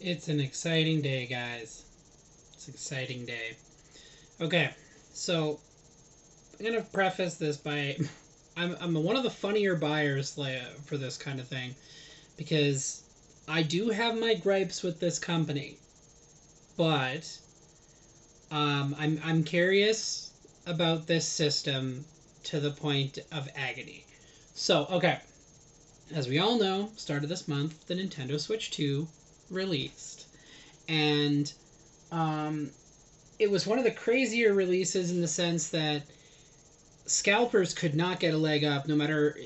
It's an exciting day, guys. It's an exciting day. Okay, so I'm gonna preface this by I'm one of the funnier buyers for this kind of thing because I do have my gripes with this company, but I'm curious about this system to the point of agony. So okay, as we all know, start of this month, the Nintendo Switch 2 released, and um, it was one of the crazier releases in the sense that scalpers could not get a leg up no matter,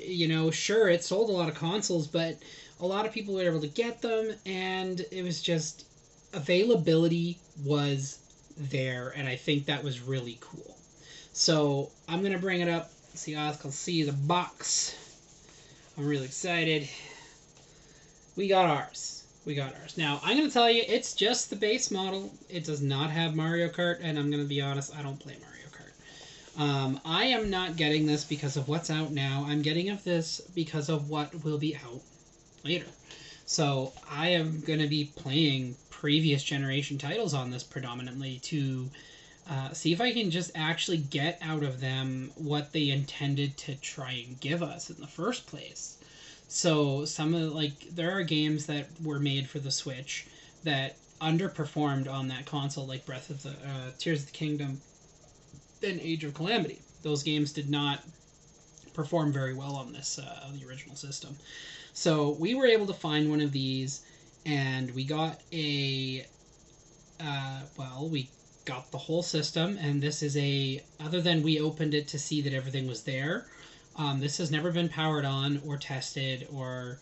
sure, it sold a lot of consoles, but a lot of people were able to get them, and it was just availability was there, and I think that was really cool. So I'm going to bring it up so you guys can see the box. I'm really excited. We got ours. Now, I'm going to tell you, it's just the base model. It does not have Mario Kart, and I'm going to be honest, I don't play Mario Kart. I am not getting this because of what's out now. I'm getting this because of what will be out later. So I am going to be playing previous generation titles on this predominantly to see if I can just actually get out of them what they intended to try and give us in the first place. So there are games that were made for the Switch that underperformed on that console, like Breath of the Tears of the Kingdom and Age of Calamity. Those games did not perform very well on the original system. So we were able to find one of these, and we got we got the whole system, and this is other than we opened it to see that everything was there, this has never been powered on or tested or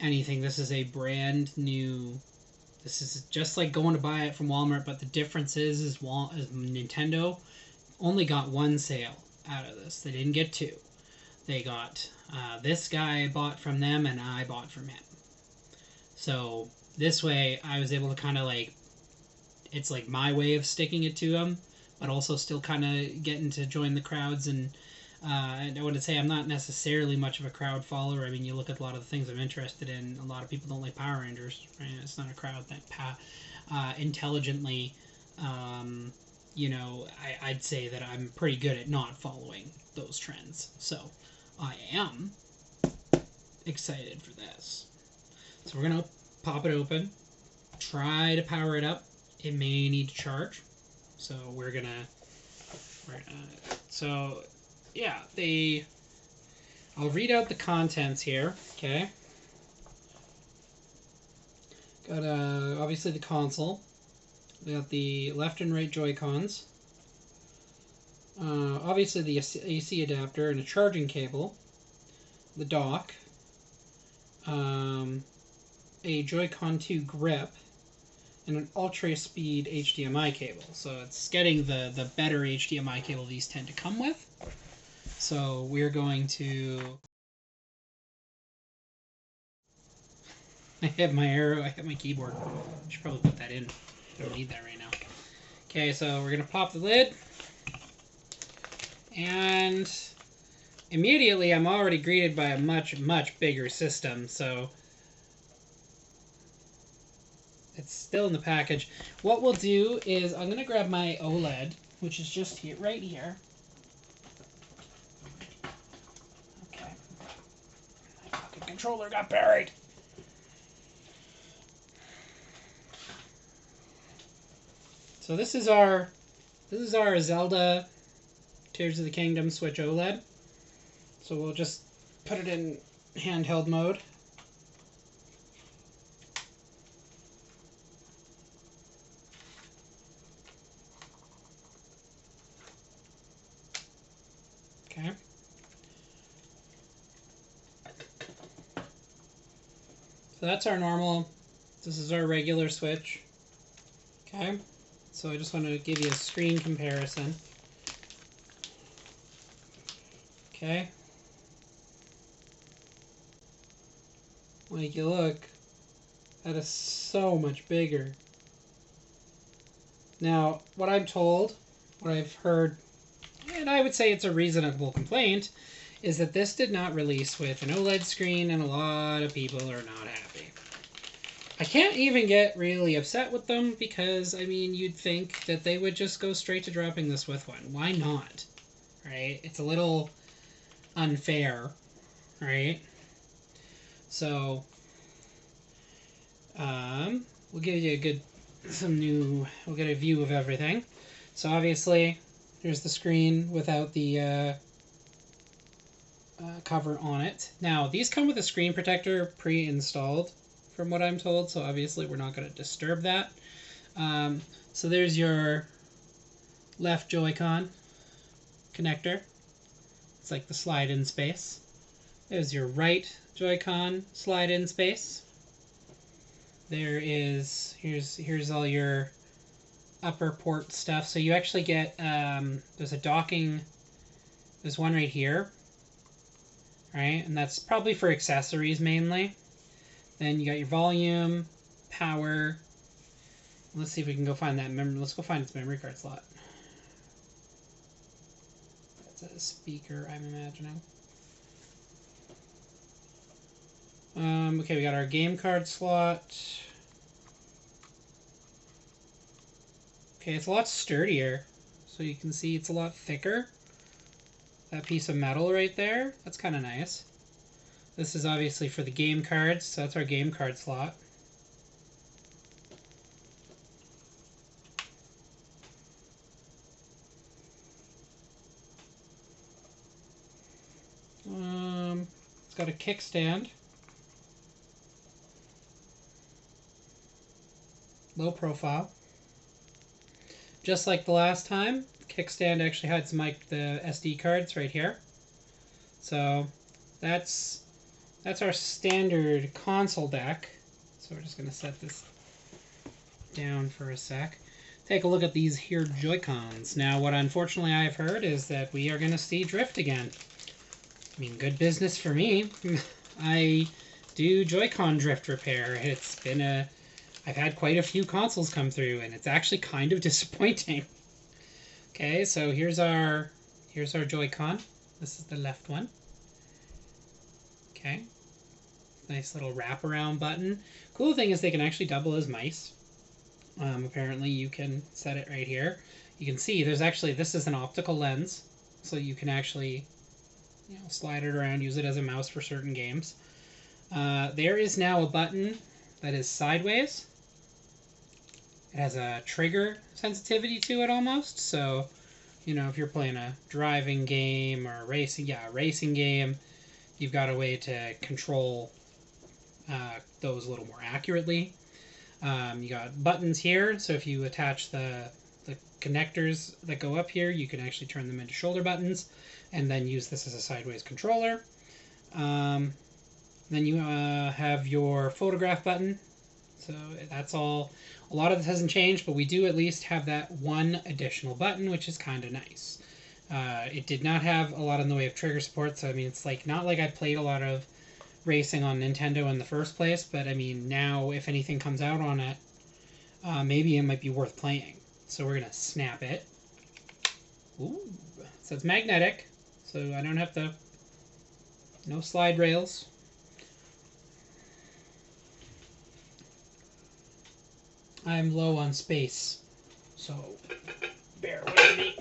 anything. This is a brand new. This is just like going to buy it from Walmart, but the difference is Nintendo only got one sale out of this. They didn't get two. They got this guy bought from them, and I bought from him. So this way, I was able to kind of it's like my way of sticking it to them, but also still kind of getting to join the crowds. And I want to say I'm not necessarily much of a crowd follower. I mean, you look at a lot of the things I'm interested in. A lot of people don't like Power Rangers. Right? It's not a crowd that intelligently. I'd say that I'm pretty good at not following those trends. So I am excited for this. So we're gonna pop it open, try to power it up. It may need to charge, so we're gonna. So yeah, I'll read out the contents here. Okay. Got obviously the console. We got the left and right Joy-Cons. Obviously the AC adapter and a charging cable. The dock. A Joy-Con 2 grip. And an ultra-speed HDMI cable. So it's getting the better HDMI cable these tend to come with. So we're going to... I have my arrow, I have my keyboard. I should probably put that in. I don't need that right now. Okay, so we're going to pop the lid. And immediately I'm already greeted by a much, much bigger system. So it's still in the package. What we'll do is I'm going to grab my OLED, which is just here, right here. Okay. My fucking controller got buried. So this is our Zelda Tears of the Kingdom Switch OLED. So we'll just put it in handheld mode. Okay. So that's our normal. This is our regular Switch. Okay. So I just want to give you a screen comparison. Okay. Like you look, that is so much bigger. Now, what I'm told, what I've heard, and I would say it's a reasonable complaint, is that this did not release with an OLED screen, and a lot of people are not happy. I can't even get really upset with them because, I mean, you'd think that they would just go straight to dropping this with one. Why not? Right? It's a little unfair, right? So, we'll give you we'll get a view of everything. So obviously, here's the screen without the cover on it. Now, these come with a screen protector pre-installed, from what I'm told, so obviously we're not going to disturb that. So there's your left Joy-Con connector. It's like the slide-in space. There's your right Joy-Con slide-in space. Here's all your upper port stuff. So you actually get, there's one right here, right? And that's probably for accessories mainly. Then you got your volume, power. Let's see if we can go find that let's go find its memory card slot. That's a speaker, I'm imagining. Okay, we got our game card slot. Okay, it's a lot sturdier. So you can see it's a lot thicker. That piece of metal right there, that's kind of nice. This is obviously for the game cards, so that's our game card slot. It's got a kickstand. Low profile. Just like the last time, the kickstand actually hides the SD cards right here. So that's our standard console deck. So we're just going to set this down for a sec. Take a look at these here Joy-Cons. Now, what unfortunately I have heard is that we are going to see drift again. I mean, good business for me. I do Joy-Con drift repair. I've had quite a few consoles come through, and it's actually kind of disappointing. Okay, so here's our Joy-Con. This is the left one. Okay. Nice little wraparound button. Cool thing is they can actually double as mice. Apparently you can set it right here. You can see this is an optical lens, so you can actually slide it around, use it as a mouse for certain games. There is now a button that is sideways. It has a trigger sensitivity to it almost, so if you're playing a driving game or a racing game, you've got a way to control those a little more accurately. You got buttons here, so if you attach the connectors that go up here, you can actually turn them into shoulder buttons and then use this as a sideways controller. Then you have your photograph button. So that's all. A lot of this hasn't changed, but we do at least have that one additional button, which is kind of nice. It did not have a lot in the way of trigger support, so I mean, it's not like I played a lot of racing on Nintendo in the first place, but I mean, now if anything comes out on it, maybe it might be worth playing. So we're gonna snap it. Ooh, so it's magnetic, so I don't have to. No slide rails. I'm low on space, so bear with me.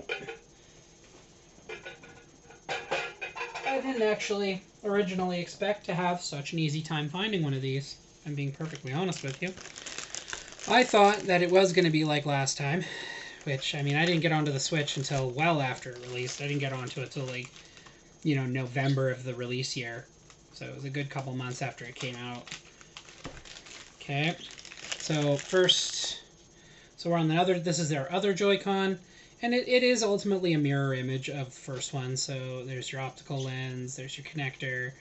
I didn't actually originally expect to have such an easy time finding one of these. I'm being perfectly honest with you. I thought that it was going to be like last time, which, I mean, I didn't get onto the Switch until well after it released. I didn't get onto it until, November of the release year. So it was a good couple months after it came out. Okay. So we're on this is our other Joy-Con, and it is ultimately a mirror image of the first one. So there's your optical lens, there's your connector,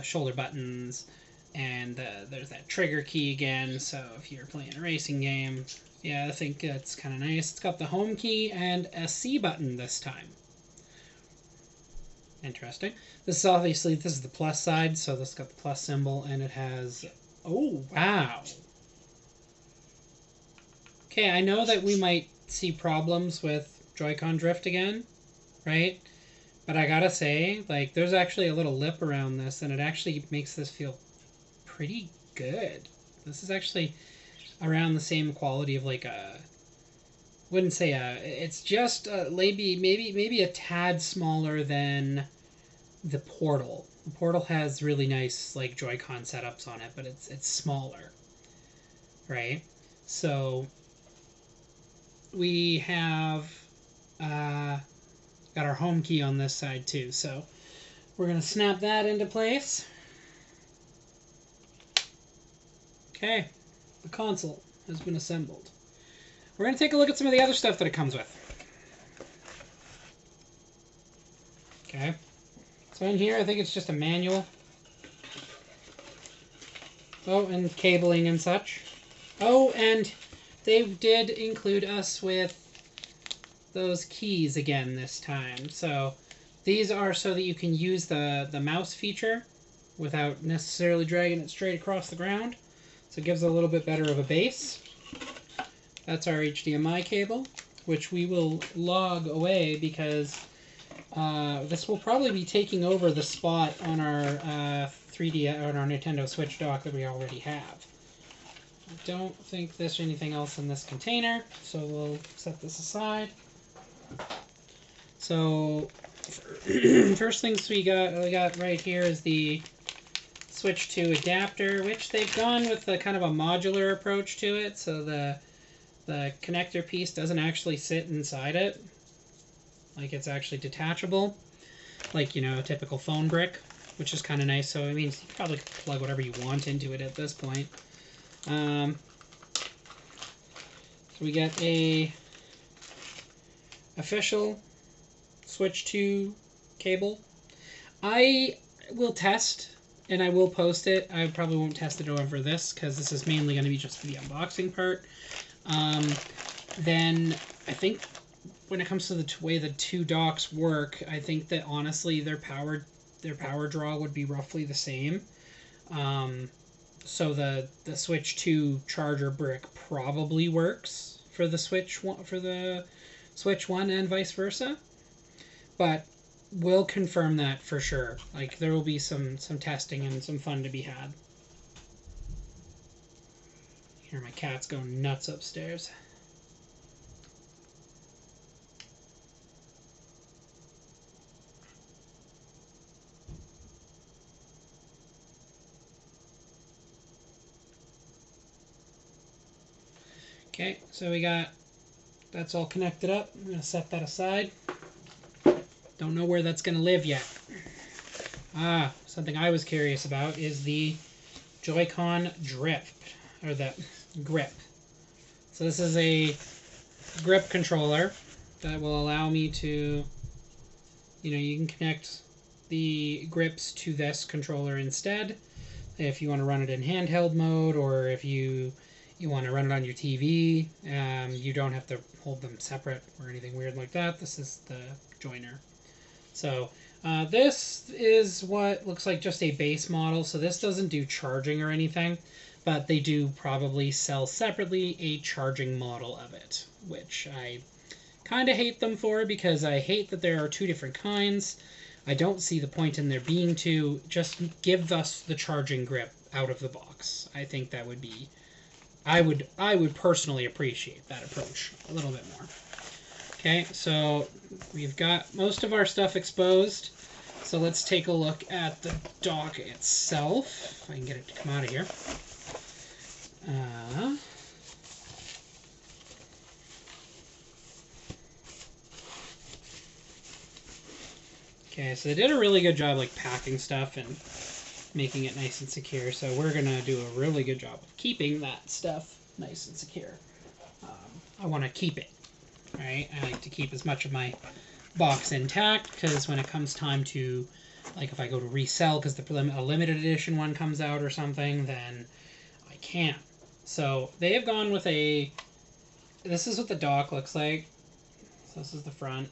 shoulder buttons, and there's that trigger key again. So if you're playing a racing game, yeah, I think that's kind of nice. It's got the home key and a C button this time. Interesting. This is the plus side, so this got the plus symbol, and it has. Oh wow. Okay, I know that we might see problems with Joy-Con drift again, right? But I gotta say, there's actually a little lip around this, and it actually makes this feel pretty good. This is actually around the same quality of like a. Wouldn't say a. It's just maybe a tad smaller than the Portal. The Portal has really nice like Joy-Con setups on it, but it's smaller, right? So we have got our home key on this side too. So we're gonna snap that into place. Okay, the console has been assembled. We're gonna take a look at some of the other stuff that it comes with. Okay, so in here I think it's just a manual. Oh, and cabling and such. Oh, and they did include us with those keys again this time. So these are so that you can use the mouse feature without necessarily dragging it straight across the ground. So it gives it a little bit better of a base. That's our HDMI cable, which we will log away because this will probably be taking over the spot on our 3D on our Nintendo Switch dock that we already have. I don't think there's anything else in this container, so we'll set this aside. So first things we got right here is the Switch 2 adapter, which they've gone with a kind of a modular approach to it, so the connector piece doesn't actually sit inside it. Like, it's actually detachable, like, you know, a typical phone brick, which is kind of nice. So, I mean, you can probably plug whatever you want into it at this point. So we get a official Switch 2 cable. I will test, and I will post it. I probably won't test it over this, because this is mainly going to be just the unboxing part. Then I think when it comes to the way the two docks work, I think that honestly their power draw would be roughly the same. So the Switch 2 charger brick probably works for the Switch 1 and vice versa. But we'll confirm that for sure. Like, there will be some testing and some fun to be had. Hear my cat's going nuts upstairs. Okay, so that's all connected up. I'm going to set that aside. Don't know where that's going to live yet. Something I was curious about is the Joy-Con grip. So this is a grip controller that will allow me to, you can connect the grips to this controller instead if you want to run it in handheld mode, or if you want to run it on your TV. You don't have to hold them separate or anything weird like that. This is the joiner. So this is what looks like just a base model. So this doesn't do charging or anything, but they do probably sell separately a charging model of it, which I kind of hate them for, because I hate that there are two different kinds. I don't see the point in there being two. Just give us the charging grip out of the box. I think that would be... I would personally appreciate that approach a little bit more. Okay, so we've got most of our stuff exposed. So let's take a look at the dock itself. If I can get it to come out of here. Okay, so they did a really good job like packing stuff and making it nice and secure. So we're going to do a really good job of keeping that stuff nice and secure. I want to keep it, right? I like to keep as much of my box intact, because when it comes time to, like, if I go to resell because a limited edition one comes out or something, then I can't. So they have gone with this is what the dock looks like. So this is the front.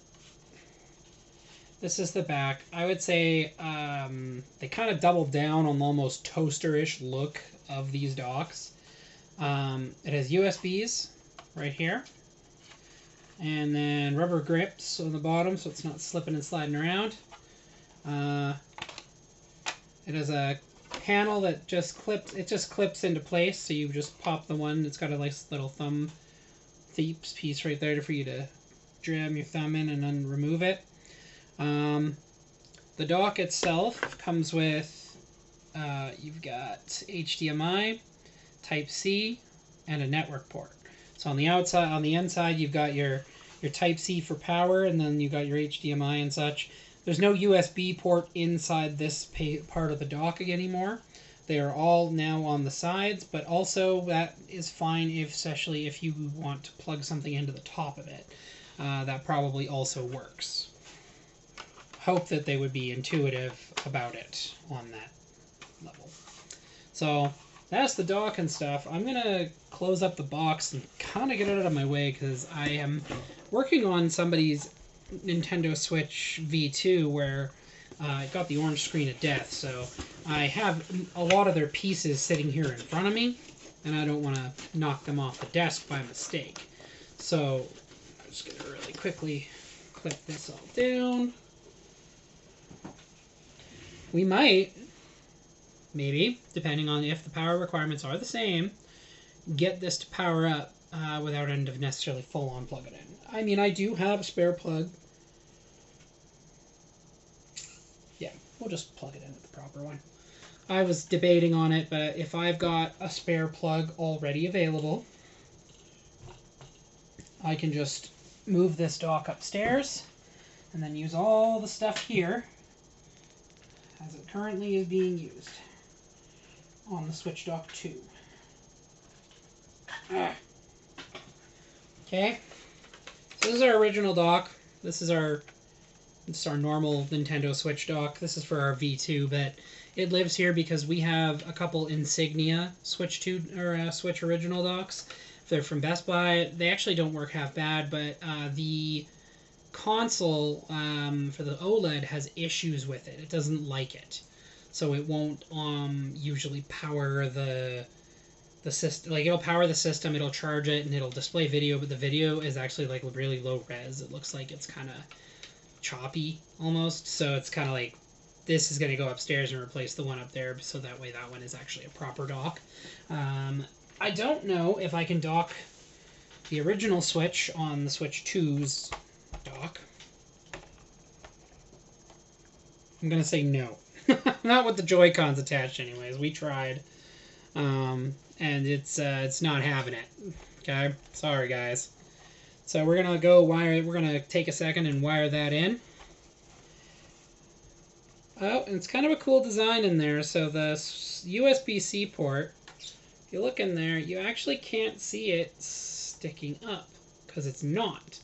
This is the back. I would say they kind of doubled down on the almost toaster-ish look of these docks. It has USBs right here. And then rubber grips on the bottom so it's not slipping and sliding around. It has a panel that just clips into place, so you just pop the one. It's got a nice little thumb piece right there for you to jam your thumb in and then remove it. The dock itself comes with, you've got HDMI, Type-C, and a network port. So on the outside, on the inside, you've got your Type-C for power, and then you've got your HDMI and such. There's no USB port inside this part of the dock anymore. They are all now on the sides, but also that is fine, especially if you want to plug something into the top of it. That probably also works. Hope that they would be intuitive about it on that level. So that's the dock and stuff. I'm going to close up the box and kind of get it out of my way because I am working on somebody's Nintendo Switch V2 where it got the orange screen of death. So I have a lot of their pieces sitting here in front of me, and I don't want to knock them off the desk by mistake. So I'm just going to really quickly clip this all down. We might, maybe, depending on if the power requirements are the same, get this to power up without having to necessarily full-on plug it in. I mean, I do have a spare plug. Yeah, we'll just plug it in with the proper one. I was debating on it, but if I've got a spare plug already available, I can just move this dock upstairs and then use all the stuff here as it currently is being used on the Switch Dock 2. Okay, so this is our original dock. This is our normal Nintendo Switch dock. This is for our V2, but it lives here because we have a couple Insignia Switch 2 or Switch original docks. They're from Best Buy. They actually don't work half bad, but the console for the OLED has issues with it. It doesn't like it, so it won't usually power the system. Like, it'll power the system, it'll charge it, and it'll display video, but the video is actually like really low res. It looks like it's kind of choppy almost, so it's kind of like this is going to go upstairs and replace the one up there, so that way that one is actually a proper dock. I don't know if I can dock the original Switch on the Switch 2's dock. I'm gonna say no. Not with the Joy-Cons attached anyways. We tried. And it's not having it. Okay? Sorry, guys. So we're gonna take a second and wire that in. Oh, and it's kind of a cool design in there. So the USB-C port, if you look in there, you actually can't see it sticking up because it's not.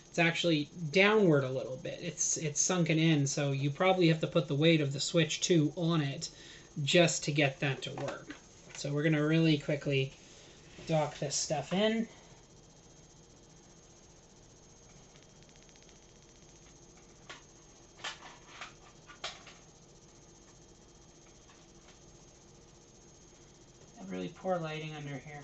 It's actually downward a little bit. It's sunken in, so you probably have to put the weight of the Switch 2 on it just to get that to work. So we're going to really quickly dock this stuff in. Have really poor lighting under here.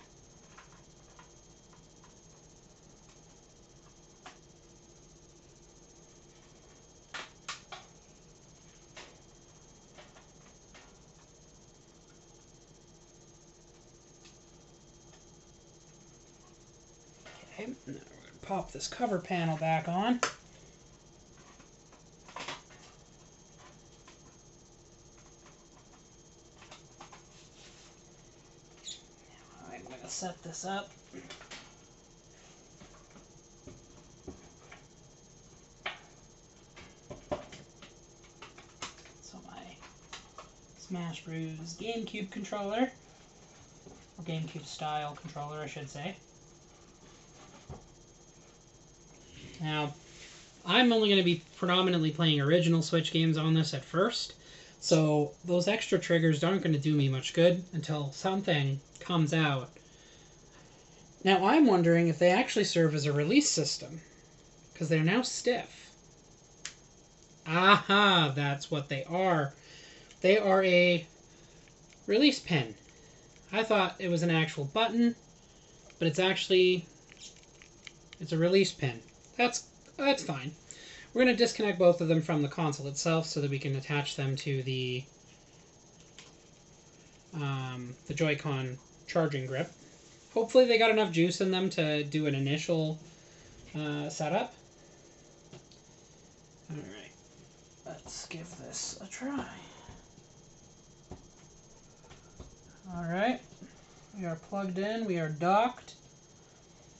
Okay, now we're going to pop this cover panel back on. I'm going to set this up. So my Smash Bros. GameCube controller, or GameCube style controller I should say. Now, I'm only going to be predominantly playing original Switch games on this at first, so those extra triggers aren't going to do me much good until something comes out. Now, I'm wondering if they actually serve as a release system, because they're now stiff. Aha, that's what they are. They are a release pin. I thought it was an actual button, but it's a release pin. That's fine. We're going to disconnect both of them from the console itself so that we can attach them to the the Joy-Con charging grip. Hopefully they got enough juice in them to do an initial setup. Alright, let's give this a try. Alright, we are plugged in, we are docked.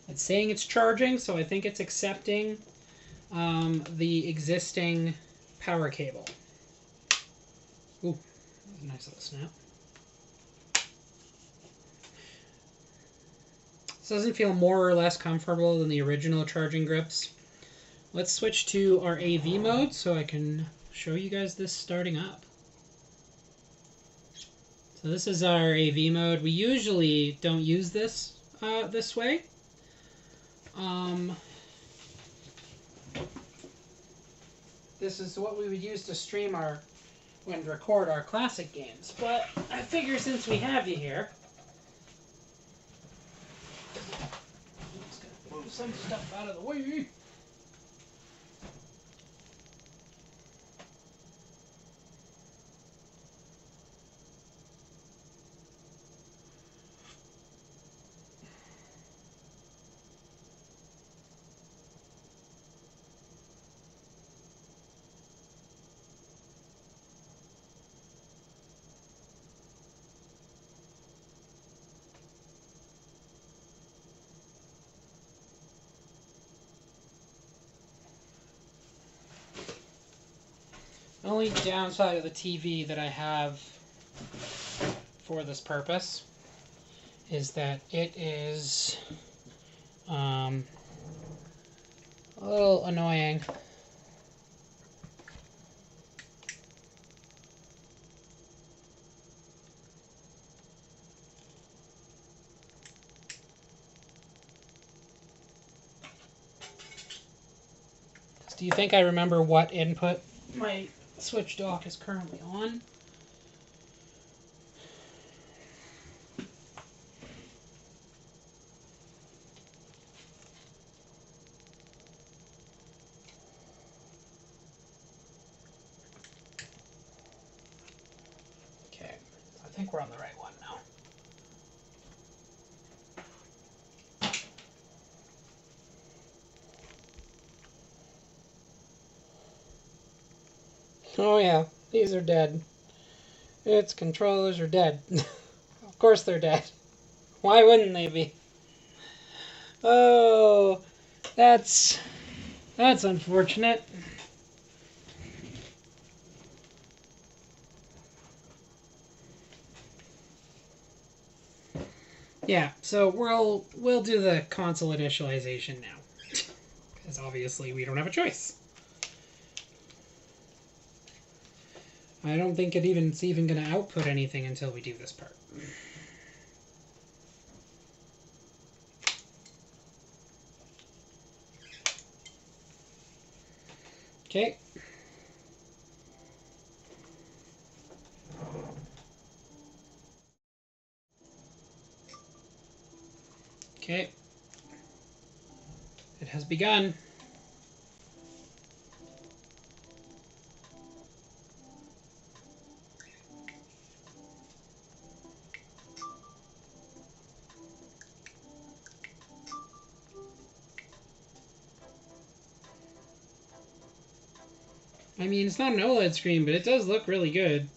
It's saying it's charging, so I think it's accepting the existing power cable. Ooh, nice little snap. This doesn't feel more or less comfortable than the original charging grips. Let's switch to our AV mode so I can show you guys this starting up. So this is our AV mode. We usually don't use this this way. This is what we would use to stream and record our classic games. But I figure since we have you here, I'm just gonna move some stuff out of the way. The only downside of the TV that I have for this purpose is that it is a little annoying. Do you think I remember what input my Switch dock is currently on? Okay, I think we're on the right one now. Oh yeah, these are dead. Its controllers are dead. Of course they're dead. Why wouldn't they be? Oh, that's unfortunate. Yeah, so we'll do the console initialization now, because obviously we don't have a choice. I don't think it's even going to output anything until we do this part. Okay. Okay. It has begun. I mean, it's not an OLED screen, but it does look really good.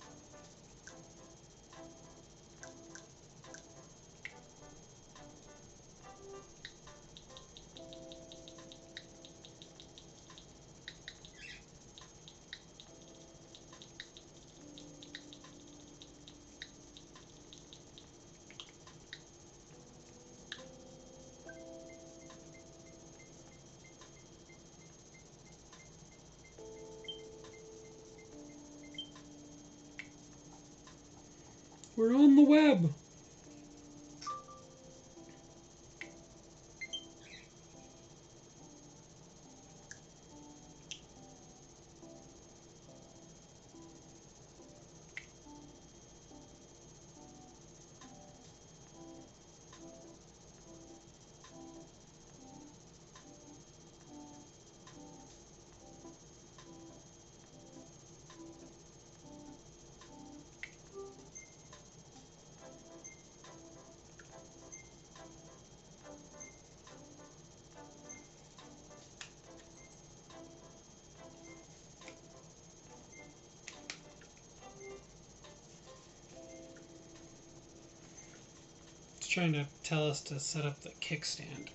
We're on the web. trying to tell us to set up the kickstand.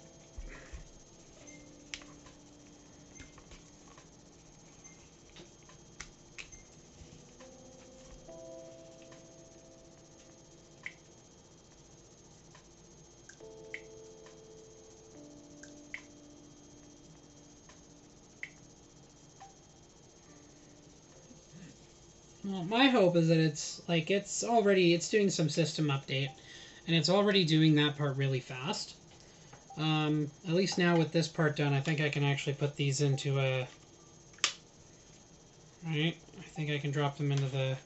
Well, my hope is that it's doing some system update, and it's already doing that part really fast. At least now with this part done, I think I can actually put these into a... Right, I think I can drop them into the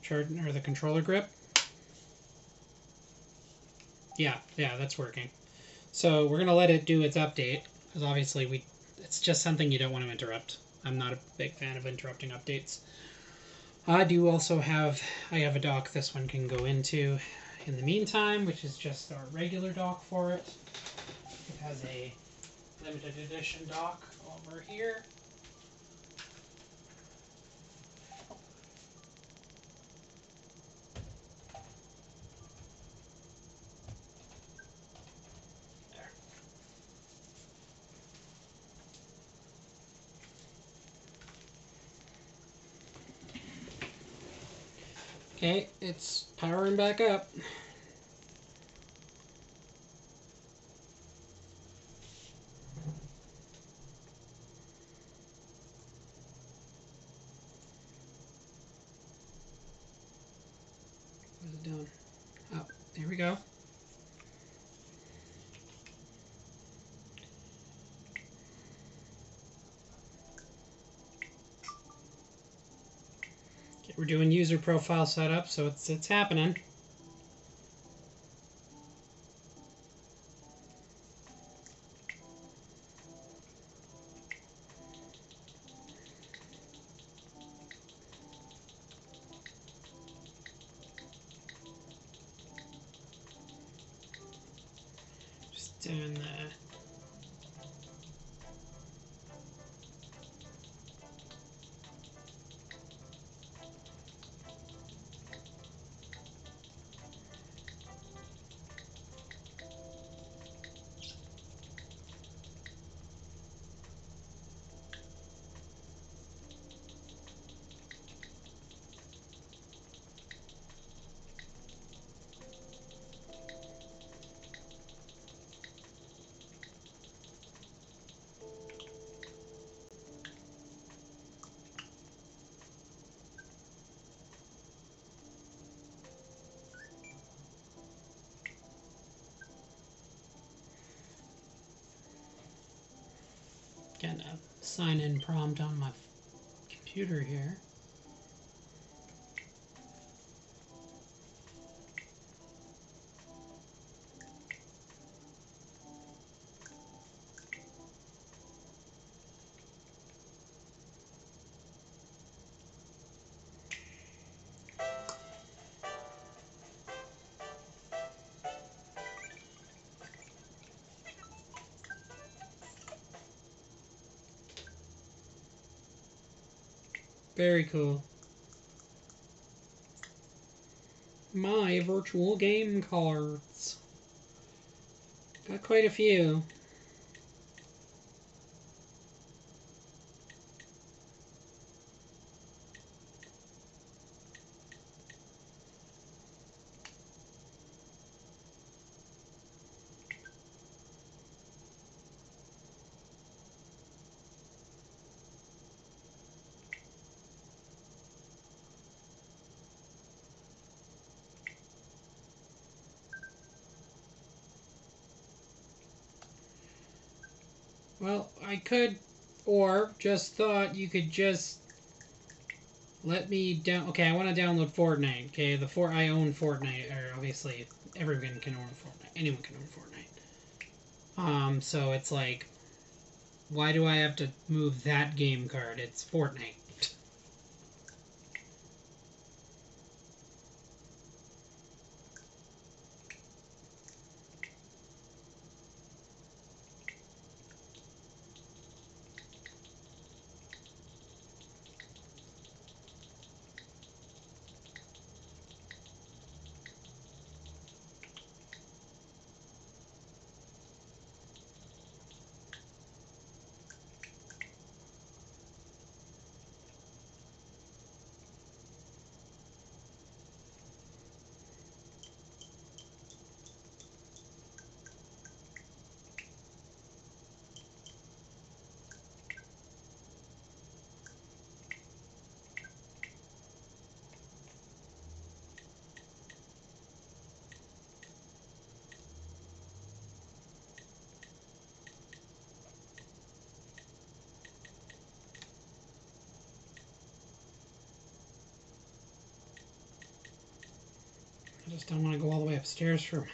chart or the controller grip. Yeah, that's working. So we're gonna let it do its update, because obviously it's just something you don't want to interrupt. I'm not a big fan of interrupting updates. I do also have a dock this one can go into in the meantime, which is just our regular dock for it. It has a limited edition dock over here. There. Okay, it's powering back up. What's it doing? Oh, there we go. Okay, we're doing user profile setup, so it's happening. Just doing the... Getting a sign-in prompt on my computer here. Very cool. My virtual game cards. Got quite a few. Well, I could, or just thought you could just let me down. Okay, I want to download Fortnite. Okay, I own Fortnite, or obviously everyone can own Fortnite. Anyone can own Fortnite. So it's like, why do I have to move that game card? It's Fortnite. just don't want to go all the way upstairs for...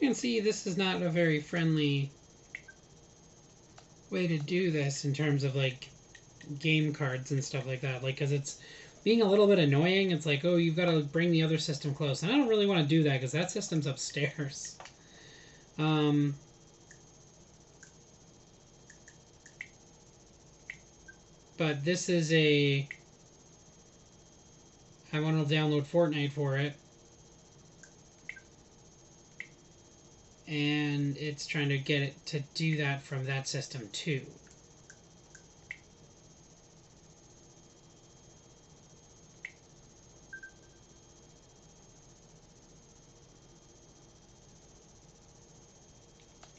You can see this is not a very friendly way to do this in terms of like game cards and stuff like that. Like, because it's being a little bit annoying. It's like, oh, you've got to bring the other system close. And I don't really want to do that because that system's upstairs. But this is a... I want to download Fortnite for it. And it's trying to get it to do that from that system too.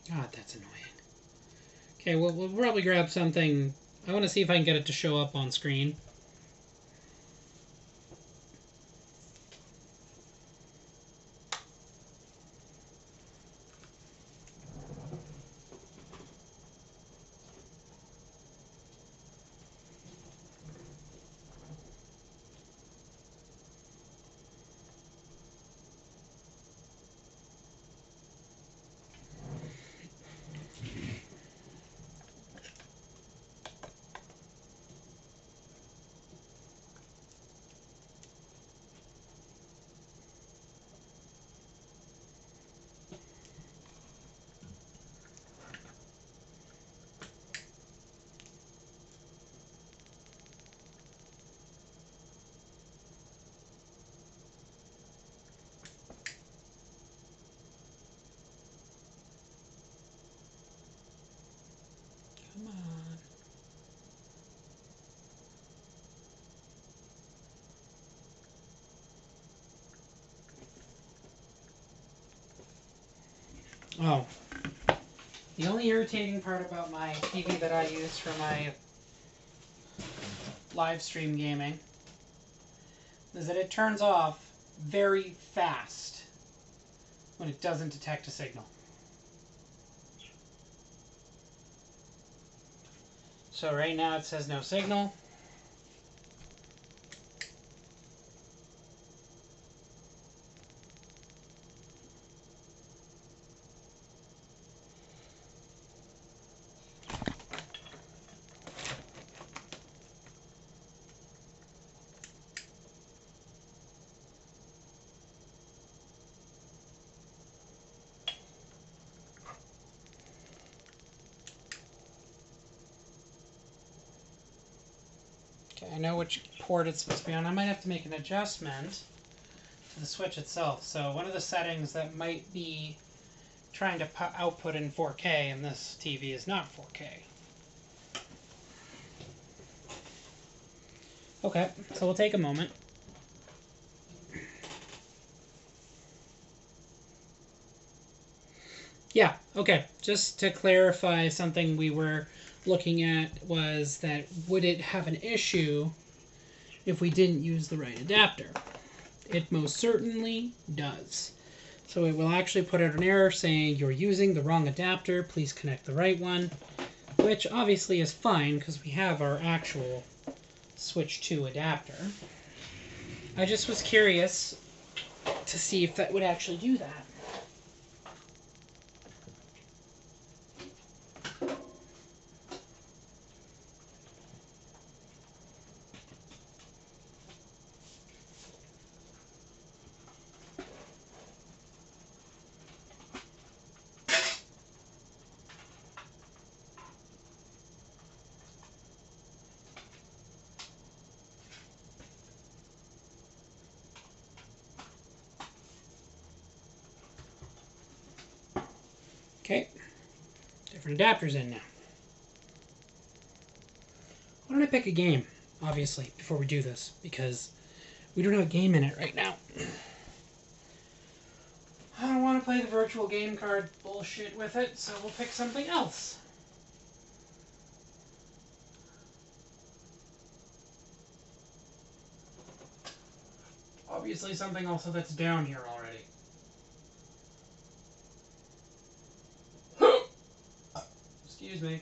God, that's annoying. Okay, well, we'll probably grab something. I want to see if I can get it to show up on screen. Come on. Oh. The only irritating part about my TV that I use for my live stream gaming is that it turns off very fast when it doesn't detect a signal. So right now it says no signal. Okay, I know which port it's supposed to be on. I might have to make an adjustment to the switch itself. So one of the settings that might be trying to output in 4K, and this TV is not 4K. Okay, so we'll take a moment. Yeah, okay. Just to clarify, something we were looking at was that would it have an issue if we didn't use the right adapter? It most certainly does. So it will actually put out an error saying you're using the wrong adapter, please connect the right one, which obviously is fine because we have our actual Switch 2 adapter. I just was curious to see if that would actually do that. Okay, different adapters in now. Why don't I pick a game, obviously, before we do this? Because we don't have a game in it right now. I don't want to play the virtual game card bullshit with it, so we'll pick something else. Obviously something also that's down here already. Excuse me.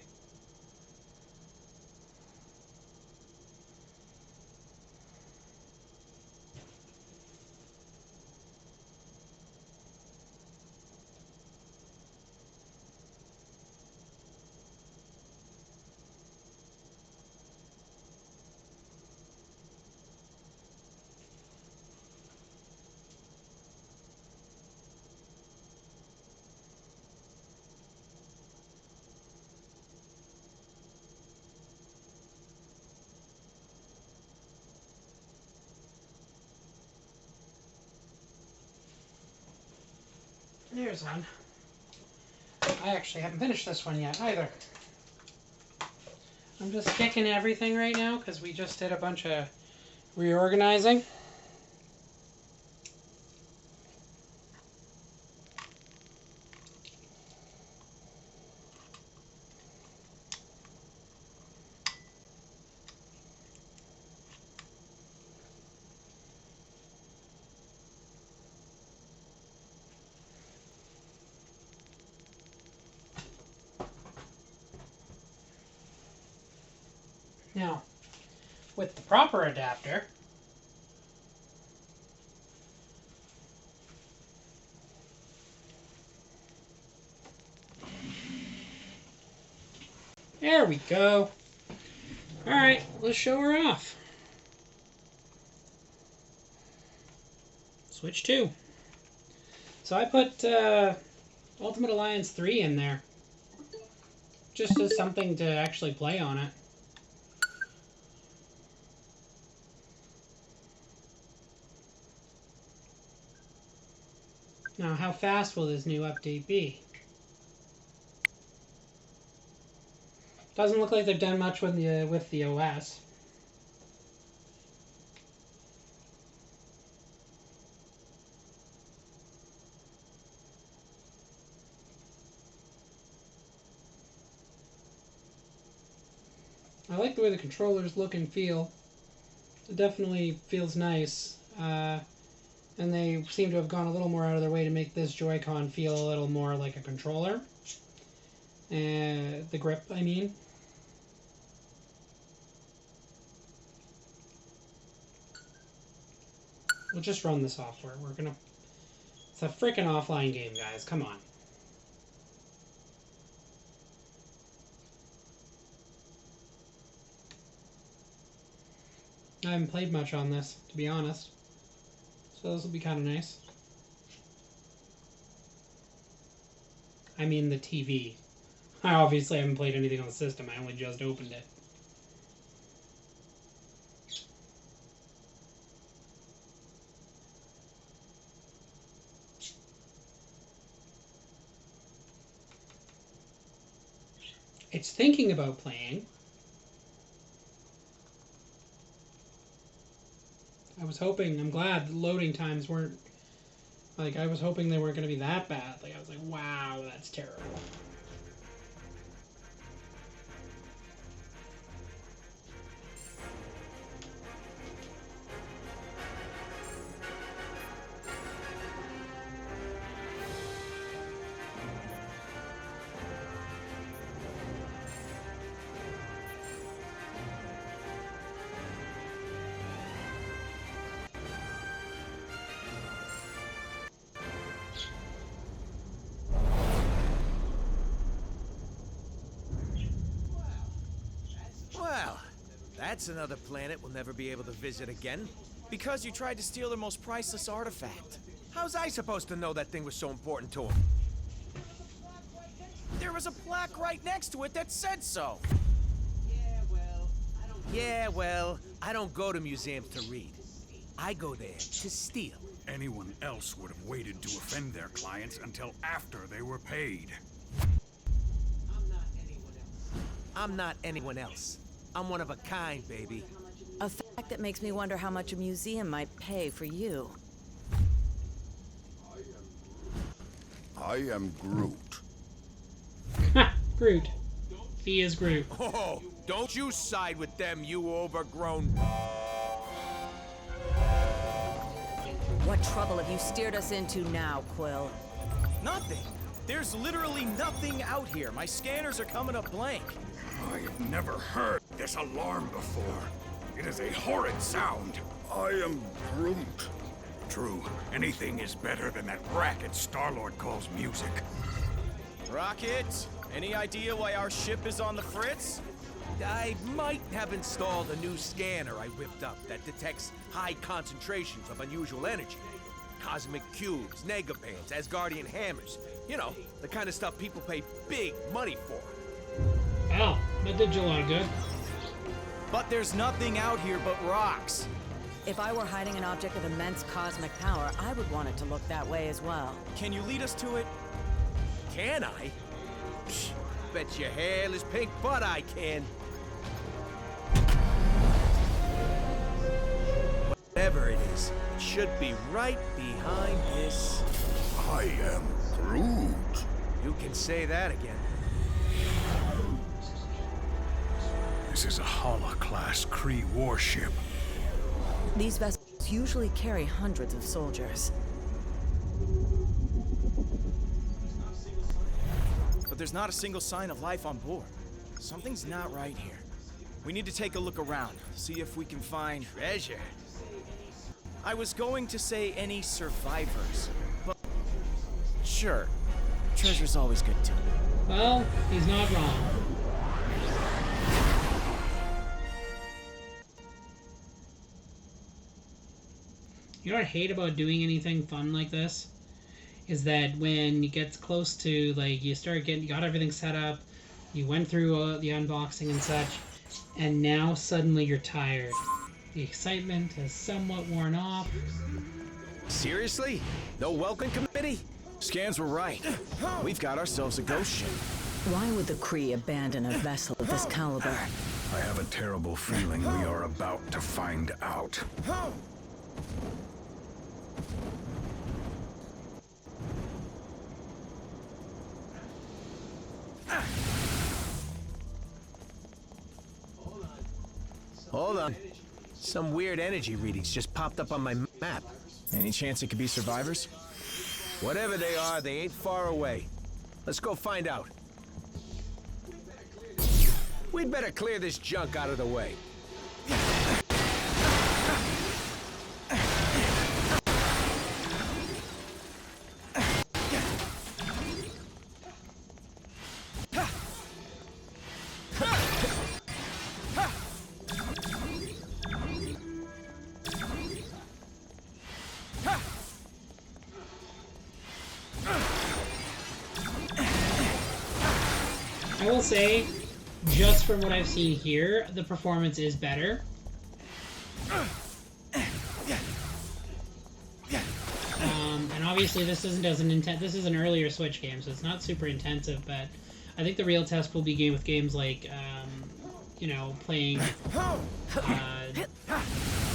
Here's one. I actually haven't finished this one yet either. I'm just kicking everything right now because we just did a bunch of reorganizing. Now, with the proper adapter, there we go. Alright, let's show her off. Switch 2. So I put Ultimate Alliance 3 in there. Just as something to actually play on it. Now, how fast will this new update be? Doesn't look like they've done much with the OS. I like the way the controllers look and feel. It definitely feels nice. And they seem to have gone a little more out of their way to make this Joy-Con feel a little more like a controller. The grip, I mean. We'll just run the software. It's a freaking offline game, guys. Come on. I haven't played much on this, to be honest. So this will be kind of nice. I mean the TV. I obviously haven't played anything on the system. I only just opened it. It's thinking about playing. I'm glad the loading times weren't, I was hoping they weren't going to be that bad. I was like, wow, that's terrible. That's another planet we'll never be able to visit again. Because you tried to steal their most priceless artifact. How's I supposed to know that thing was so important to him? There was a plaque right next to it that said so. Yeah, well, I don't go to museums to read. I go there to steal. Anyone else would have waited to offend their clients until after they were paid. I'm not anyone else. I'm one of a kind, baby. A fact that makes me wonder how much a museum might pay for you. I am Groot. Ha! Groot. He is Groot. Oh, don't you side with them, you overgrown... What trouble have you steered us into now, Quill? Nothing. There's literally nothing out here. My scanners are coming up blank. I have never heard this alarm before. It is a horrid sound. I am Groot. True, anything is better than that racket Star-Lord calls music. Rocket, any idea why our ship is on the fritz? I might have installed a new scanner I whipped up that detects high concentrations of unusual energy. Cosmic cubes, negabands, Asgardian hammers. You know, the kind of stuff people pay big money for. Oh, that did you a lot of good. But there's nothing out here but rocks. If I were hiding an object of immense cosmic power, I would want it to look that way as well. Can you lead us to it? Can I? Psh, bet your hairless pink butt I can. Whatever it is, it should be right behind this. I am Groot. You can say that again. This is a Hala-class Kree warship. These vessels usually carry hundreds of soldiers. But there's not a single sign of life on board. Something's not right here. We need to take a look around, see if we can find Treasure. I was going to say any survivors, but sure, treasure's always good too. Well, he's not wrong. You know what I hate about doing anything fun like this? Is that when it gets close to, like, you got everything set up, you went through the unboxing and such, and now suddenly you're tired. The excitement has somewhat worn off. Seriously? No welcome committee? Scans were right. We've got ourselves a ghost ship. Why would the Kree abandon a vessel of this caliber? I have a terrible feeling we are about to find out. Hold on. Some weird energy readings just popped up on my map. Any chance it could be survivors? Whatever they are, they ain't far away. Let's go find out. We'd better clear this junk out of the way. I will say, just from what I've seen here, the performance is better. And obviously this isn't as an this is an earlier Switch game, so it's not super intensive, but I think the real test will be with games like, you know, playing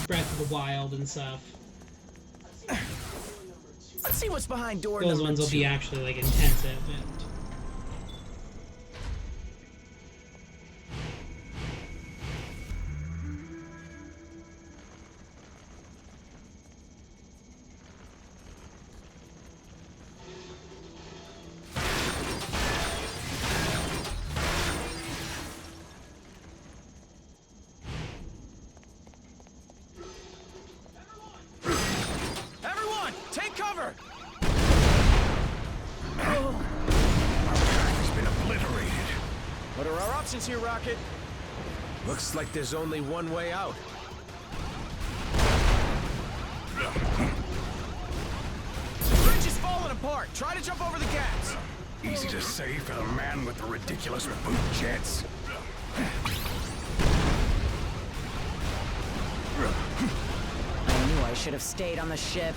Breath of the Wild and stuff. Let's see what's behind door Those number ones will 2. be actually, like, intensive. And Everyone, take cover! Has been obliterated. What are our options here, Rocket? Looks like there's only one way out. The bridge is falling apart. Try to jump over the gaps. Easy to say for the man with the ridiculous boot jets. I knew I should have stayed on the ship.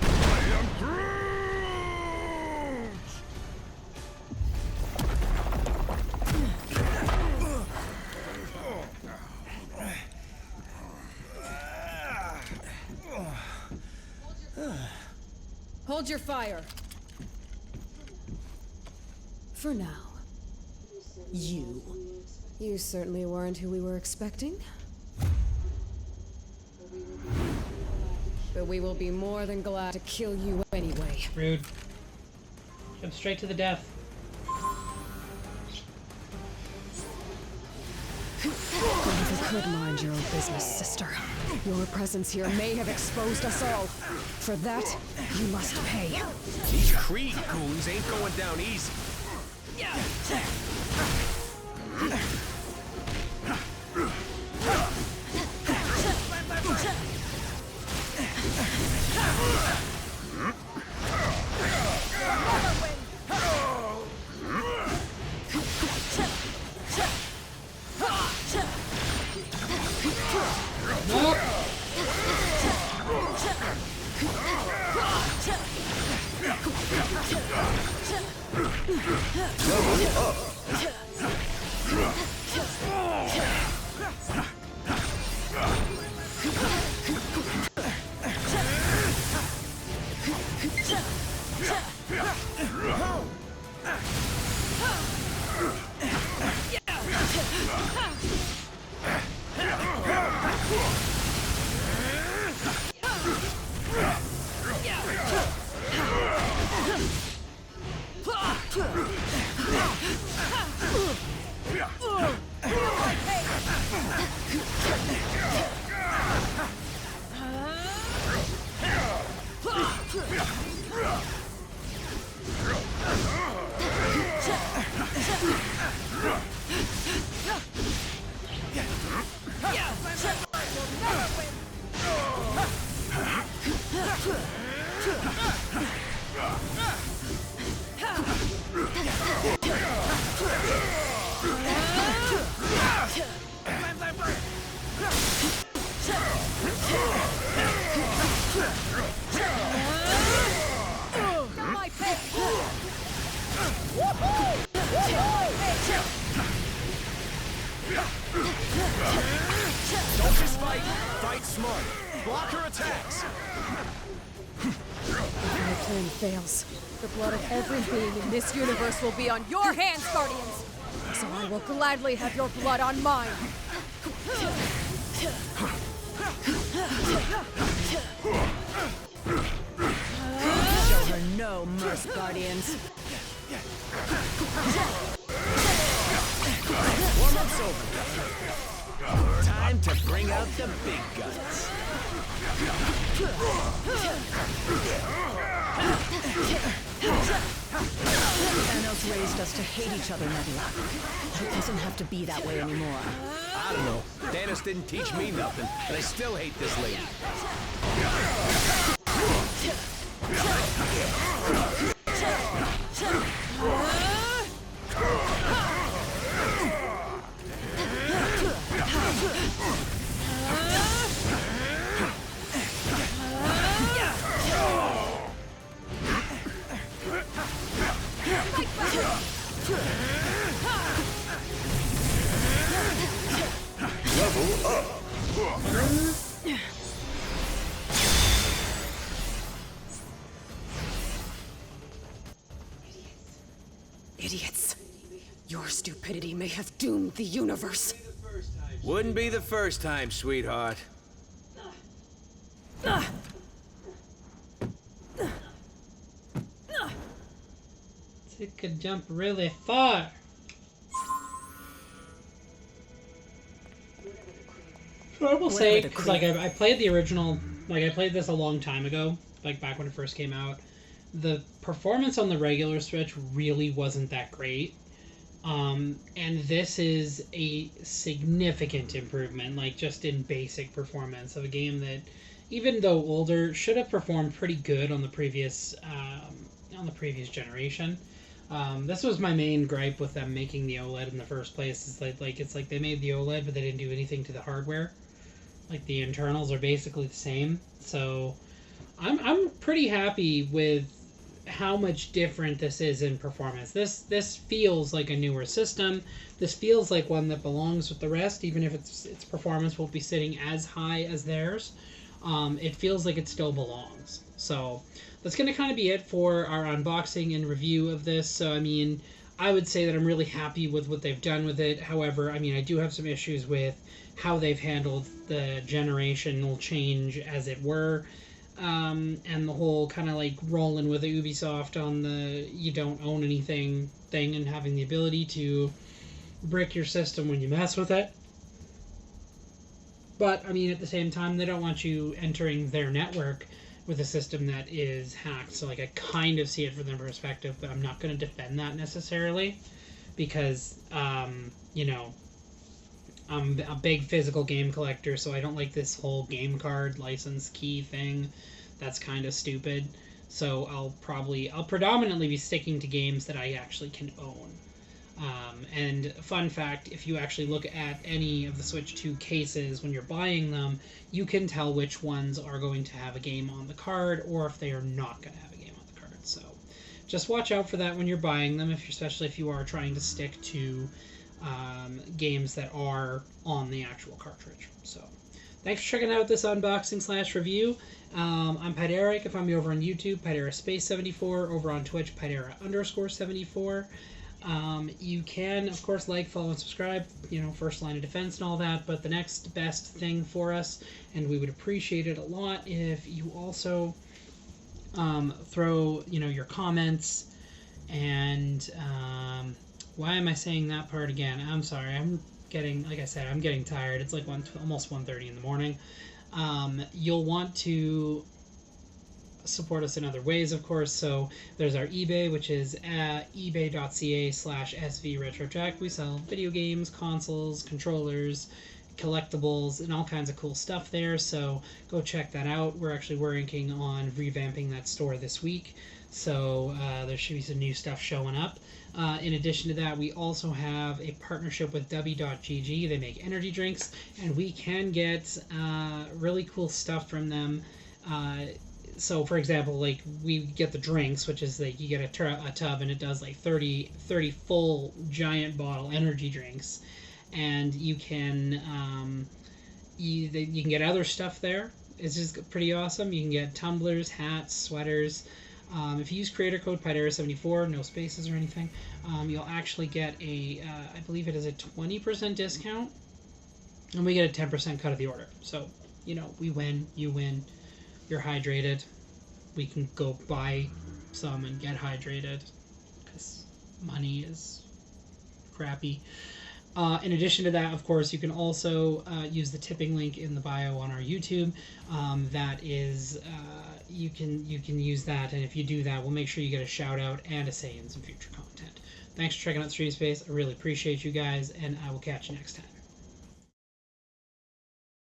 I am Groot! Hold your fire. For now. You certainly weren't who we were expecting. But we will be more than glad to kill you anyway. Rude. Jump straight to the death. If you could mind your own business, sister. Your presence here may have exposed us all. For that, you must pay. These Krieg goons ain't going down easy. Nope. Don't just fight. Fight smart. Block her attacks. If my plan fails, the blood of every being in this universe will be on your hands, Guardians! So I will gladly have your blood on mine! Show her no mercy, Guardians. Warm-up's over. Time to bring out the big guns. Thanos raised us to hate each other, Nebula. It doesn't have to be that way anymore. I don't know. Thanos didn't teach me nothing, but I still hate this lady. Level up. Idiots. Your stupidity may have doomed the universe. Wouldn't be the first time, sweetheart. It could jump really far. So I will say, 'cause, like I played the original, like I played this a long time ago, like back when it first came out. The performance on the regular Switch really wasn't that great. And this is a significant improvement, like just in basic performance of a game that, even though older, should have performed pretty good on the previous generation. This was my main gripe with them making the OLED in the first place. Is like it's like they made the OLED, but they didn't do anything to the hardware. Like the internals are basically the same. So I'm pretty happy with how much different this is in performance. This feels like a newer system. This feels like one that belongs with the rest, even if its performance won't be sitting as high as theirs. It feels like it still belongs. So that's going to kind of be it for our unboxing and review of this. So, I mean, I would say that I'm really happy with what they've done with it. However, I mean, I do have some issues with how they've handled the generational change, as it were. And the whole kind of like rolling with the Ubisoft on the you don't own anything thing and having the ability to brick your system when you mess with it. But, I mean, at the same time, they don't want you entering their network with a system that is hacked. So, like, I kind of see it from their perspective, but I'm not going to defend that necessarily because, you know, I'm a big physical game collector, so I don't like this whole game card license key thing. That's kind of stupid. So I'll predominantly be sticking to games that I actually can own. And fun fact, if you actually look at any of the Switch 2 cases when you're buying them, you can tell which ones are going to have a game on the card or if they are not going to have a game on the card. So just watch out for that when you're buying them, especially if you are trying to stick to games that are on the actual cartridge. So thanks for checking out this unboxing / review. I'm Pydaeric. If I'm over on YouTube, Pydaera_74. Over on Twitch, Pydaera_74. You can, of course, like, follow, and subscribe, you know, first line of defense and all that, but the next best thing for us, and we would appreciate it a lot if you also throw, you know, your comments, and why am I saying that part again? I'm sorry, I'm getting, like I said, I'm getting tired. It's like almost 1:30 in the morning. You'll want to support us in other ways, of course. So there's our eBay, which is ebay.ca/svretrotech. We sell video games, consoles, controllers, collectibles, and all kinds of cool stuff there. So go check that out. We're actually working on revamping that store this week. So there should be some new stuff showing up. In addition to that, we also have a partnership with W.GG. They make energy drinks, and we can get really cool stuff from them. So, for example, like, we get the drinks, which is like you get a tub, and it does like 30 full giant bottle energy drinks, and you can you can get other stuff there. It's just pretty awesome. You can get tumblers, hats, sweaters. If you use creator code Pydaera74, no spaces or anything, you'll actually get a, I believe it is a 20% discount, and we get a 10% cut of the order. So, you know, we win, you win, you're hydrated, we can go buy some and get hydrated, because money is crappy. In addition to that, of course, you can also use the tipping link in the bio on our YouTube. That is, you can use that, and if you do that, we'll make sure you get a shout out and a say in some future content. Thanks for checking out Stream Space. I really appreciate you guys, and I will catch you next time.